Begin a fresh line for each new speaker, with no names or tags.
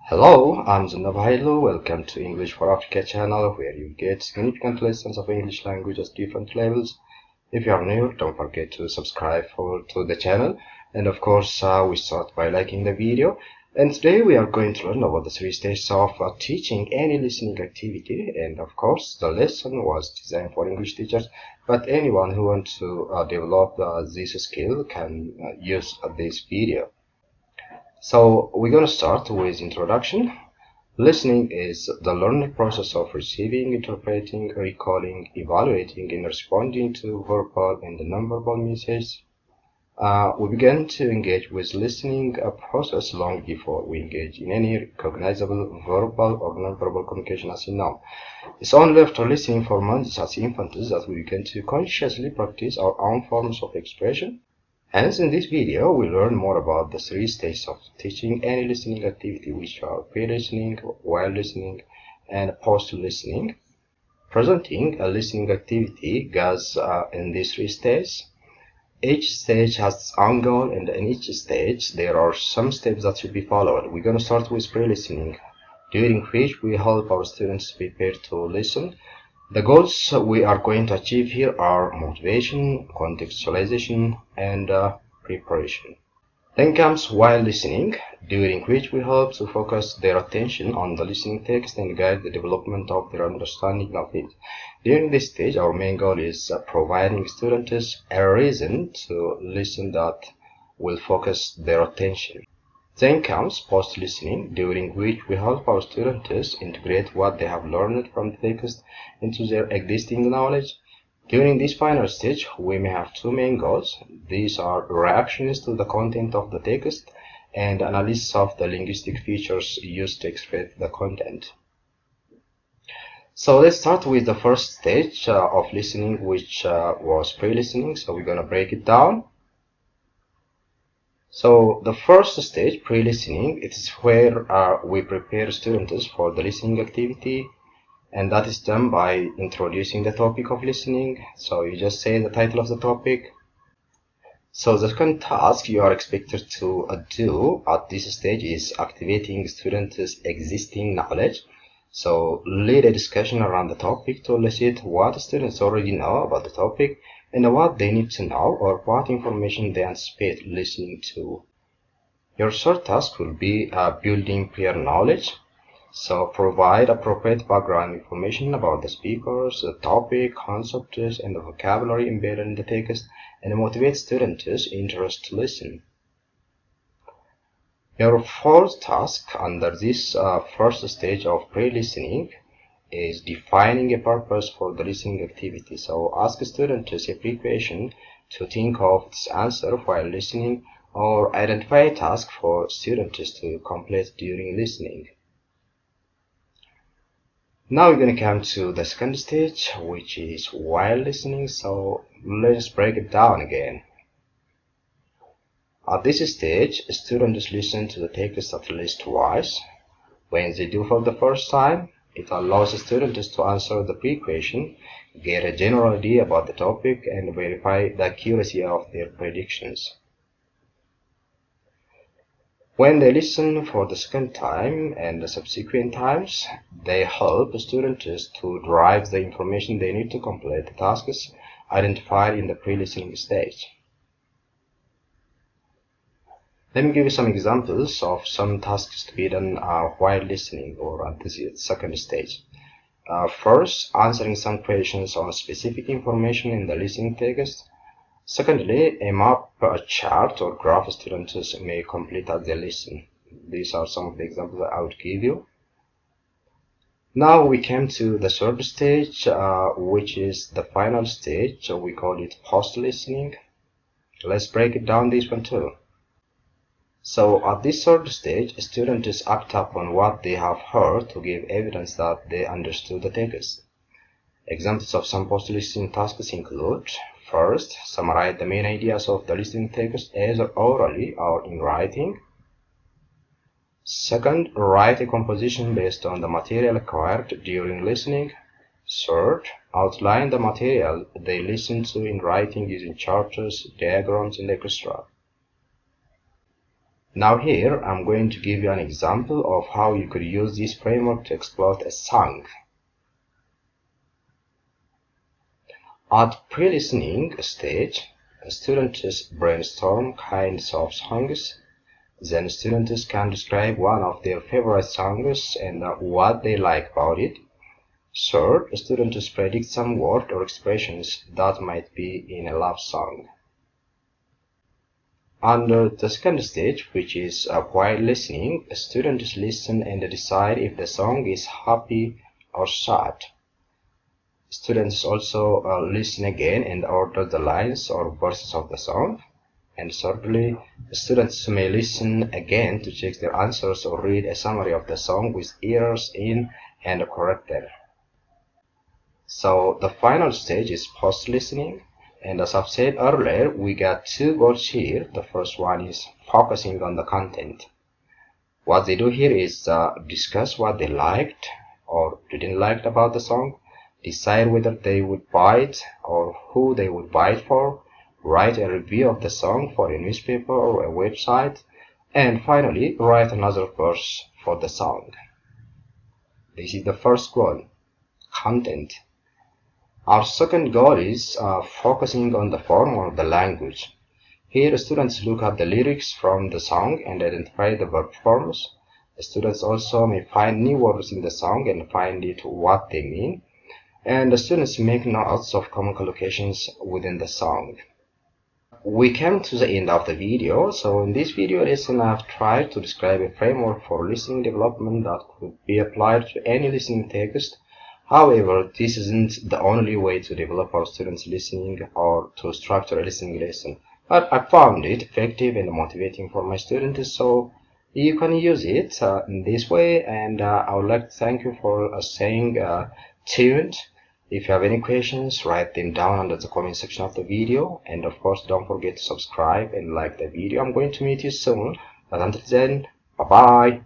Hello, I'm Zenebe Hailu. Welcome to English for Africa channel, where you get significant lessons of English language at different levels. If you are new, don't forget to subscribe to the channel. And of course, we start by liking the video. And today we are going to learn about the three stages of teaching any listening activity. And of course, the lesson was designed for English teachers, but anyone who wants to develop this skill can use this video. So we're going to start with introduction. Listening is the learning process of receiving, interpreting, recalling, evaluating, and responding to verbal and non-verbal messages. We began to engage with listening process long before we engage in any recognizable verbal or non-verbal communication as you know. It's only after listening for months as infants that we begin to consciously practice our own forms of expression. Hence, in this video, we learn more about the three stages of teaching any listening activity, which are pre-listening, while listening, and post-listening. Presenting a listening activity goes in these three stages. Each stage has its own goal, and in each stage, there are some steps that should be followed. We're going to start with pre-listening, during which we help our students prepare to listen. The goals we are going to achieve here are motivation, contextualization, and preparation. Then comes while listening, during which we help to focus their attention on the listening text and guide the development of their understanding of it. During this stage, our main goal is providing students a reason to listen that will focus their attention. Then comes post-listening, during which we help our students integrate what they have learned from the text into their existing knowledge. During this final stage, we may have two main goals. These are reactions to the content of the text and analysis of the linguistic features used to express the content. So let's start with the first stage of listening, which was pre-listening. So we're going to break it down. So the first stage, pre-listening, it is where we prepare students for the listening activity, and that is done by introducing the topic of listening. So you just say the title of the topic. So the second task you are expected to do at this stage is activating students' existing knowledge. So lead a discussion around the topic to elicit what students already know about the topic and what they need to know or what information they anticipate listening to. Your third task will be building prior knowledge. So provide appropriate background information about the speakers, the topic, concepts, and the vocabulary embedded in the text, and motivate students' interest to listen. Your fourth task under this first stage of pre-listening is defining a purpose for the listening activity. So ask students a pre-question to think of this answer while listening, or identify a task for students to complete during listening. Now we're going to come to the second stage, which is while listening. So let's break it down again. At this stage, students listen to the text at least twice. When they do for the first time, it allows students to answer the pre-question, get a general idea about the topic, and verify the accuracy of their predictions. When they listen for the second time and the subsequent times, they help students to derive the information they need to complete the tasks identified in the pre-listening stage. Let me give you some examples of some tasks to be done while listening or at the second stage. First, answering some questions on specific information in the listening text. Secondly, a map, a chart, or graph students may complete as they listen. These are some of the examples I would give you. Now we came to the third stage, which is the final stage. So we call it post-listening. Let's break it down, this one too. So at this third stage, students act upon what they have heard to give evidence that they understood the text. Examples of some post-listening tasks include: first, summarize the main ideas of the listening text either orally or in writing. Second, write a composition based on the material acquired during listening. Third, outline the material they listened to in writing using charts, diagrams, and etc. Now here I'm going to give you an example of how you could use this framework to exploit a song. At pre-listening stage, students brainstorm kinds of songs. Then students can describe one of their favorite songs and what they like about it. Third, students predict some words or expressions that might be in a love song. Under the second stage, which is while listening, students listen and decide if the song is happy or sad. Students also listen again and order the lines or verses of the song. And thirdly, students may listen again to check their answers or read a summary of the song with ears in and correct them. So the final stage is post-listening. And as I've said earlier, we got two goals here. The first one is focusing on the content. What they do here is discuss what they liked or didn't like about the song, decide whether they would buy it or who they would buy it for, write a review of the song for a newspaper or a website, and finally write another verse for the song. This is the first goal, content. Our second goal is focusing on the form or the language. Here, students look at the lyrics from the song and identify the verb forms. The students also may find new words in the song and find it what they mean. And the students make notes of common collocations within the song. We came to the end of the video. So in this video lesson, I've tried to describe a framework for listening development that could be applied to any listening text. However, this isn't the only way to develop our students' listening or to structure a listening lesson. But I found it effective and motivating for my students, so you can use it in this way. And I would like to thank you for staying tuned. If you have any questions, write them down under the comment section of the video. And of course, don't forget to subscribe and like the video. I'm going to meet you soon. But until then, bye-bye.